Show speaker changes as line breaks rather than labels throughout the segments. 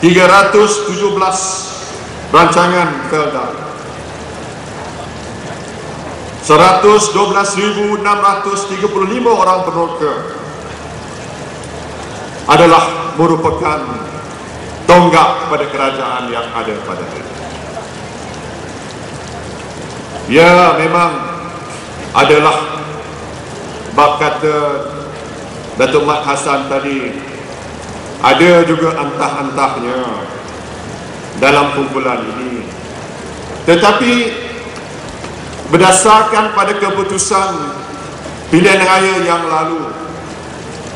317 rancangan Felda, 112.635 orang peneroka adalah merupakan tonggak kepada kerajaan yang ada pada hari ini. Ya, memang adalah bab kata Datuk Mat Hassan tadi, ada juga antah-antahnya dalam kumpulan ini. Tetapi berdasarkan pada keputusan pilihan raya yang lalu,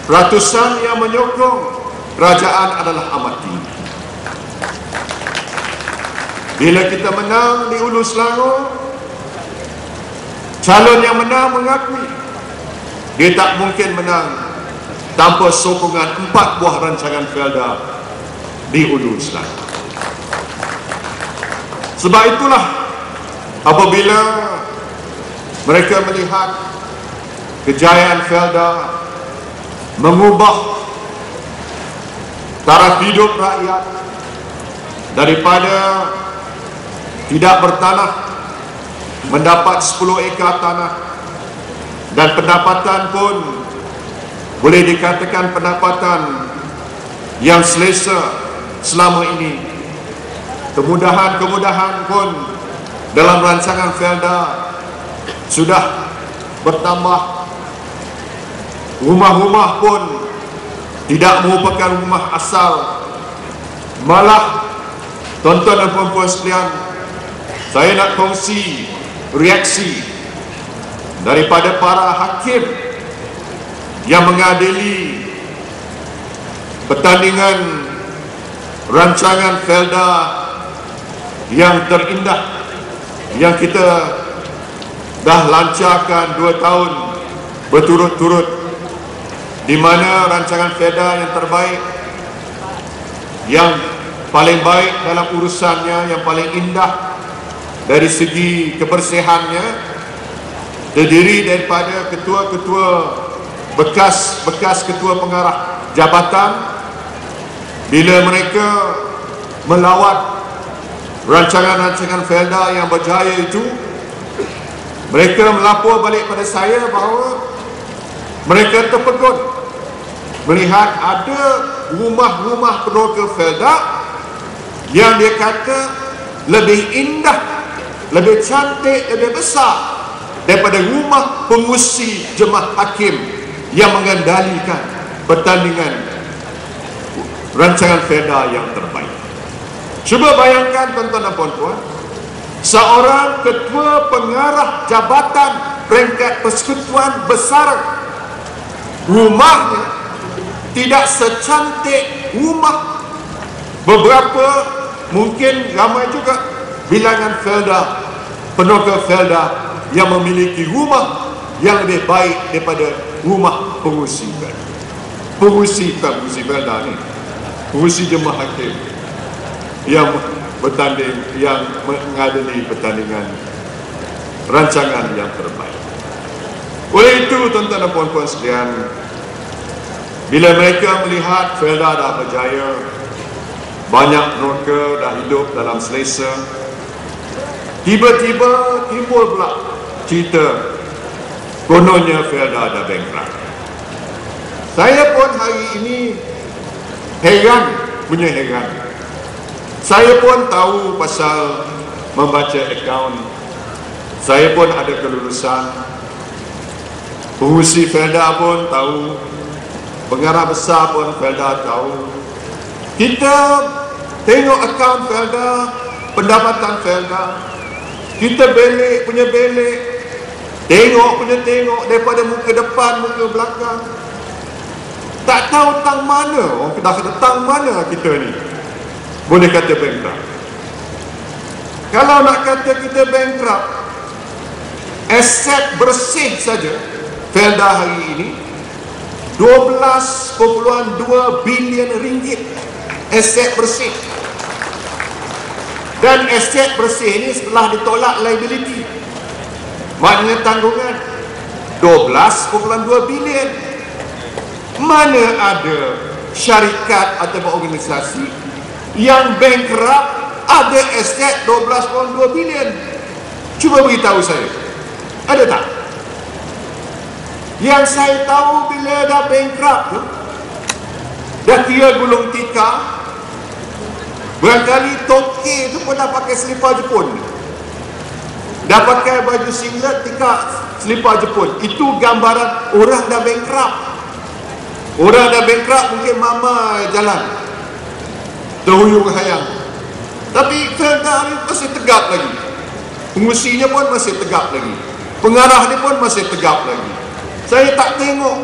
ratusan yang menyokong kerajaan adalah amat tinggi. Bila kita menang di Hulu Selangor, calon yang menang mengakui dia tak mungkin menang tanpa sokongan 4 buah rancangan Felda di Hulu Selangor. Sebab itulah apabila mereka melihat kejayaan Felda mengubah taraf hidup rakyat daripada tidak bertanah mendapat 10 ekar tanah, dan pendapatan pun boleh dikatakan pendapatan yang selesa selama ini. Kemudahan-kemudahan pun dalam rancangan Felda sudah bertambah. Rumah-rumah pun tidak merupakan rumah asal. Malah, tuan-tuan dan puan-puan sekalian, saya nak kongsi reaksi daripada para hakim yang mengadili pertandingan rancangan Felda yang terindah yang kita dah lancarkan 2 tahun berturut-turut, di mana rancangan Felda yang terbaik, yang paling baik dalam urusannya, yang paling indah dari segi kebersihannya, terdiri daripada ketua-ketua bekas ketua pengarah jabatan. Bila mereka melawat rancangan-rancangan Felda yang berjaya itu, mereka melapor balik pada saya bahawa mereka terpegun melihat ada rumah-rumah peneroka Felda yang dia kata lebih indah, lebih cantik, lebih besar daripada rumah pengurusi jemaah hakim yang mengendalikan pertandingan rancangan Felda yang terbaik. Cuba bayangkan tuan-tuan dan puan-puan, seorang ketua pengarah jabatan peringkat persekutuan besar, rumahnya tidak secantik rumah beberapa, mungkin ramai juga bilangan Felda, peneroka Felda yang memiliki rumah yang lebih baik daripada rumah pengurusi Felda. Pengurusi Felda ni, pengurusi jemaah hakim yang bertanding, yang mengadili pertandingan rancangan yang terbaik. Oleh itu, tuan-tuan dan puan-puan sekalian, bila mereka melihat Felda dah berjaya, banyak peneroka dah hidup dalam selesa, tiba-tiba timbul pula cerita kononnya Felda dah bankrupt. Saya pun hari ini punya heran. Saya pun tahu pasal membaca akaun. Saya pun ada kelulusan. Pengurusi Felda pun tahu. Pengarah besar pun Felda tahu. Kita tengok akaun Felda, pendapatan Felda, kita punya belik, tengok daripada muka depan, muka belakang. Tak tahu tang mana, orang dah kata tang mana kita ni boleh kata bankrupt. Kalau nak kata kita bankrupt, aset bersih saja Felda hari ini 12.2 bilion ringgit aset bersih. Dan aset bersih ini setelah ditolak liability, maknanya tanggungan 12.2 bilion. Mana ada syarikat atau organisasi yang bankrupt ada aset 12.2 bilion. Cuba beritahu saya, ada tak? Yang saya tahu bila dah bankrupt tu, dah kira gulung tikar, barangkali toke tu pun dah pakai selipar Jepun, dah pakai baju singlet, tikar selipar Jepun. Itu gambaran orang dah bankrupt. Orang dah bankrupt mungkin mama jalan terhuyung hayang, tapi Felda ni masih tegap lagi, pengusinya pun masih tegap lagi, pengarah dia pun masih tegap lagi. Saya tak tengok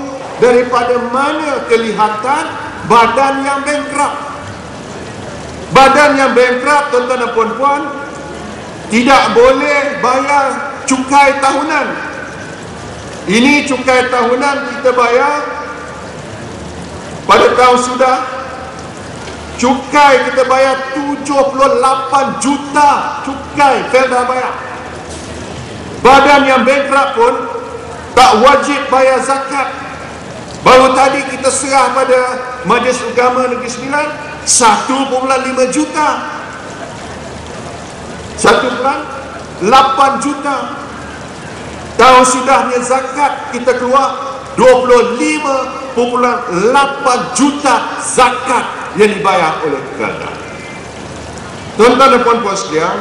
daripada mana kelihatan badan yang bankrupt. Badan yang bankrupt, tuan-tuan dan puan-puan, tidak boleh bayar cukai tahunan. Ini cukai tahunan kita bayar pada tahun sudah. Cukai kita bayar 78 juta cukai Felda bayar. Badan yang bankrupt pun tak wajib bayar zakat. Baru tadi kita serah pada Majlis Agama Negeri Sembilan 1.5 juta, 1.8 juta. Tahun sudahnya zakat kita keluar 25.8 juta zakat yang dibayar oleh Felda. Tuan-tuan dan puan-puan sekalian,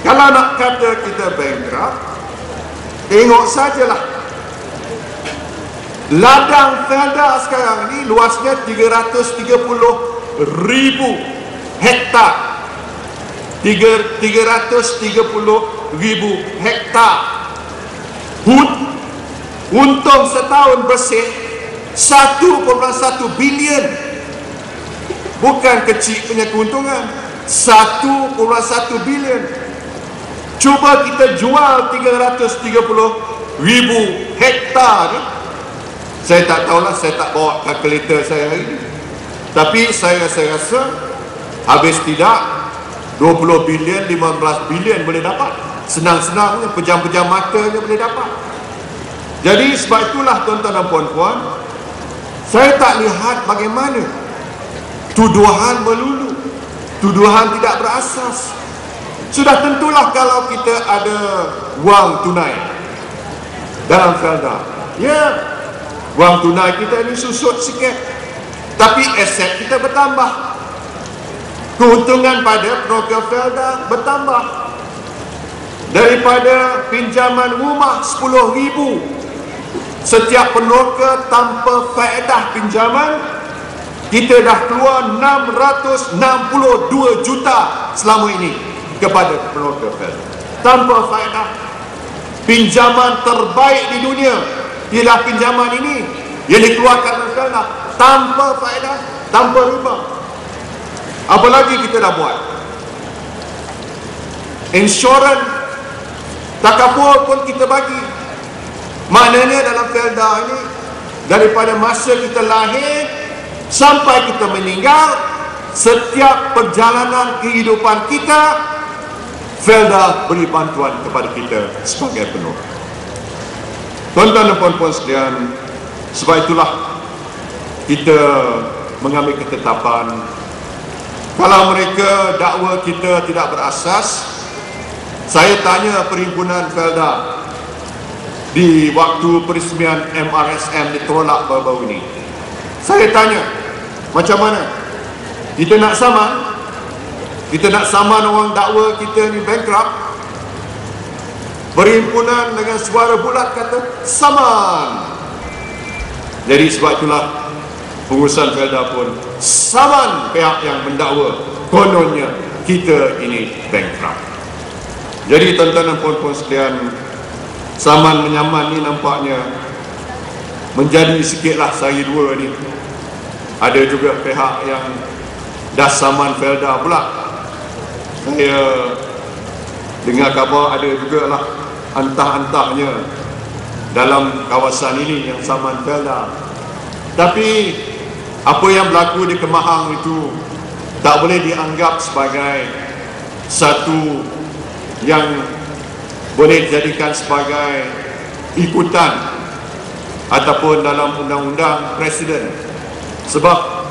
kalau nak kata kita bankrupt, tengok sajalah ladang Felda sekarang ni luasnya 330,000 hektar. 330,000 hektar. Untung setahun bersih 1.1 bilion. Bukan kecil punya keuntungan, 1.1 bilion. Cuba kita jual 330,000 hektar ni. Saya tak tahulah, saya tak bawa kalkulator saya hari ni, tapi saya rasa habis tidak 20 bilion, 15 bilion boleh dapat. Senang-senangnya, pejam-pejam matanya boleh dapat. Jadi sebab itulah tuan-tuan dan puan-puan, saya tak lihat bagaimana tuduhan melulu, tuduhan tidak berasas. Sudah tentulah kalau kita ada wang tunai dalam Felda, ya, wang tunai kita ini susut sikit, tapi aset kita bertambah. Keuntungan pada peroka Felda bertambah. Daripada pinjaman rumah 10,000 setiap peroka tanpa faedah pinjaman, kita dah keluar 662 juta selama ini kepada peroka Felda tanpa faedah. Pinjaman terbaik di dunia ialah pinjaman ini yang dikeluarkan oleh Felda tanpa faedah, tanpa riba. Apa lagi kita dah buat? Insurans takaful pun kita bagi. Maknanya dalam Felda ini, daripada masa kita lahir sampai kita meninggal, setiap perjalanan kehidupan kita, Felda beri bantuan kepada kita sebagai penolong. Tuan-tuan dan puan-puan sekalian, sebab itulah kita mengambil ketetapan, kalau mereka dakwa kita tidak berasas. Saya tanya perhimpunan Felda di waktu peresmian MRSM ditolak baru-baru ini. Saya tanya, macam mana? Kita nak saman? Kita nak saman orang dakwa kita ni bankrupt? Perhimpunan dengan suara bulat kata saman. Jadi sebab itulah pengurusan Felda pun saman pihak yang mendakwa kononnya kita ini bankrupt. Jadi tuan-tuan dan puan-puan sekalian, saman menyaman ni nampaknya menjadi sikitlah sari dua ni. Ada juga pihak yang dah saman Felda pula. Saya dengar khabar ada jugalah antah-antahnya dalam kawasan ini yang saman Felda. Tapi apa yang berlaku di Kemahang itu tak boleh dianggap sebagai satu yang boleh dijadikan sebagai ikutan ataupun dalam undang-undang presiden. Sebab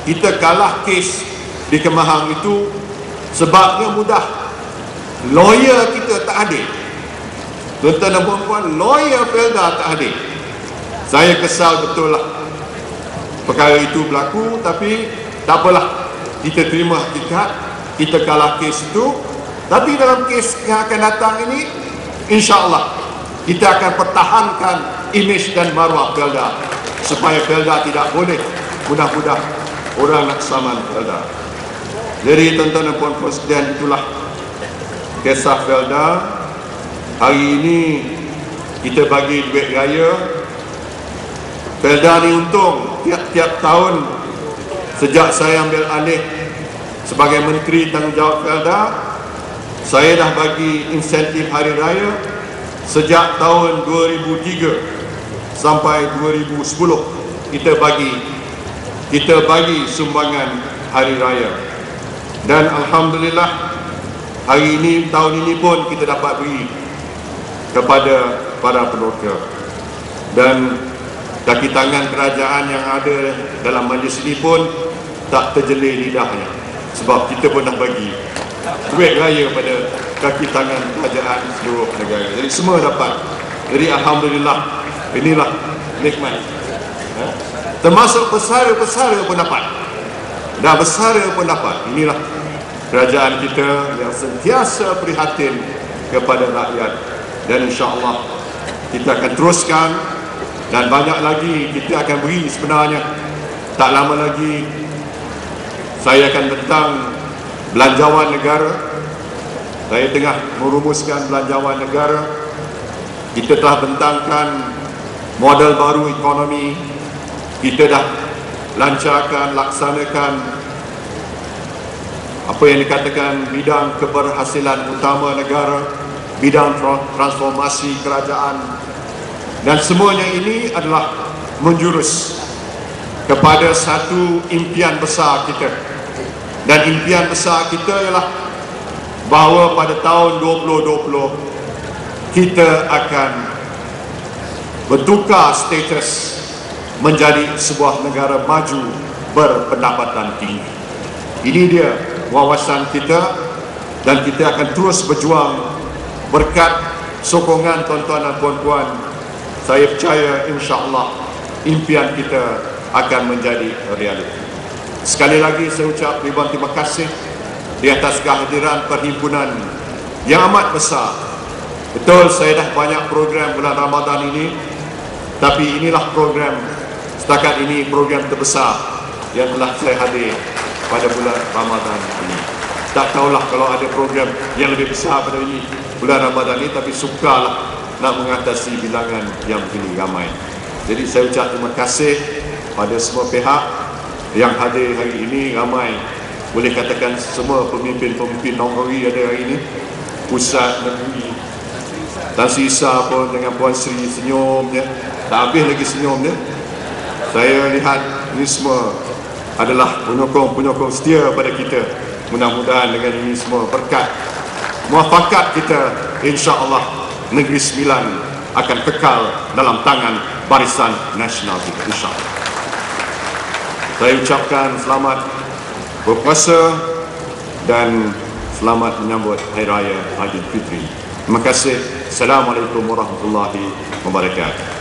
kita kalah kes di Kemahang itu sebabnya mudah. Lawyer kita tak hadir. Tuan-tuan dan puan-puan, lawyer Felda tak hadir. Saya kesal betul lah perkara itu berlaku, tapi tak apalah, kita terima hakikat, kita kalah kes itu. Tapi dalam kes yang akan datang ini, insya-Allah kita akan pertahankan imej dan maruah Felda, supaya Felda tidak boleh mudah-mudah orang nak saman Felda. Jadi tuan-tuan dan puan-puan sekalian, itulah kisah Felda. Hari ini kita bagi duit raya. Felda ni untung tiap-tiap tahun sejak saya ambil alih sebagai Menteri Tanggungjawab Felda, saya dah bagi insentif hari raya sejak tahun 2003 sampai 2010. Kita bagi sumbangan hari raya. Dan alhamdulillah hari ini, tahun ini pun kita dapat beri kepada para peroka. Dan kaki tangan kerajaan yang ada dalam majlis ini pun tak terjelir lidahnya, sebab kita pun dah bagi duit raya pada kaki tangan kerajaan seluruh negara. Jadi semua dapat. Jadi alhamdulillah, inilah nikmat. Termasuk pesara-pesara pun dapat. Dan pesara pun dapat. Inilah kerajaan kita yang sentiasa prihatin kepada rakyat. Dan insya-Allah kita akan teruskan, dan banyak lagi kita akan beri sebenarnya. Tak lama lagi saya akan tentang belanjawan negara. Saya tengah merumuskan belanjawan negara. Kita telah bentangkan model baru ekonomi. Kita dah lancarkan, laksanakan apa yang dikatakan bidang keberhasilan utama negara, bidang transformasi kerajaan, dan semuanya ini adalah menjurus kepada satu impian besar kita. Dan impian besar kita ialah bahawa pada tahun 2020 kita akan bertukar status menjadi sebuah negara maju berpendapatan tinggi. Ini dia wawasan kita, dan kita akan terus berjuang berkat sokongan tuan-tuan dan puan-puan. Saya percaya insya-Allah impian kita akan menjadi realiti. Sekali lagi saya ucap ribuan terima kasih di atas kehadiran perhimpunan yang amat besar. Betul, saya dah banyak program bulan Ramadan ini, tapi inilah program, setakat ini program terbesar yang telah saya hadir pada bulan Ramadan ini. Tak tahulah kalau ada program yang lebih besar pada ini bulan Ramadan ini, tapi sukalah nak mengatasi bilangan yang begini ramai. Jadi saya ucap terima kasih pada semua pihak yang hadir hari ini. Ramai, boleh katakan semua pemimpin-pemimpin Nongori ada hari ini. Pusat negeri, Tan Sri Isa pun dengan Puan Sri senyum dia, tak habis lagi senyum dia. Saya lihat ini semua adalah penyokong-penyokong setia pada kita. Mudah-mudahan dengan ini semua berkat muafakat kita, insya-Allah Negeri Sembilan akan kekal dalam tangan Barisan Nasional kita, insya-Allah. Saya ucapkan selamat berpuasa dan selamat menyambut Hari Raya Aidilfitri. Terima kasih. Assalamualaikum warahmatullahi wabarakatuh.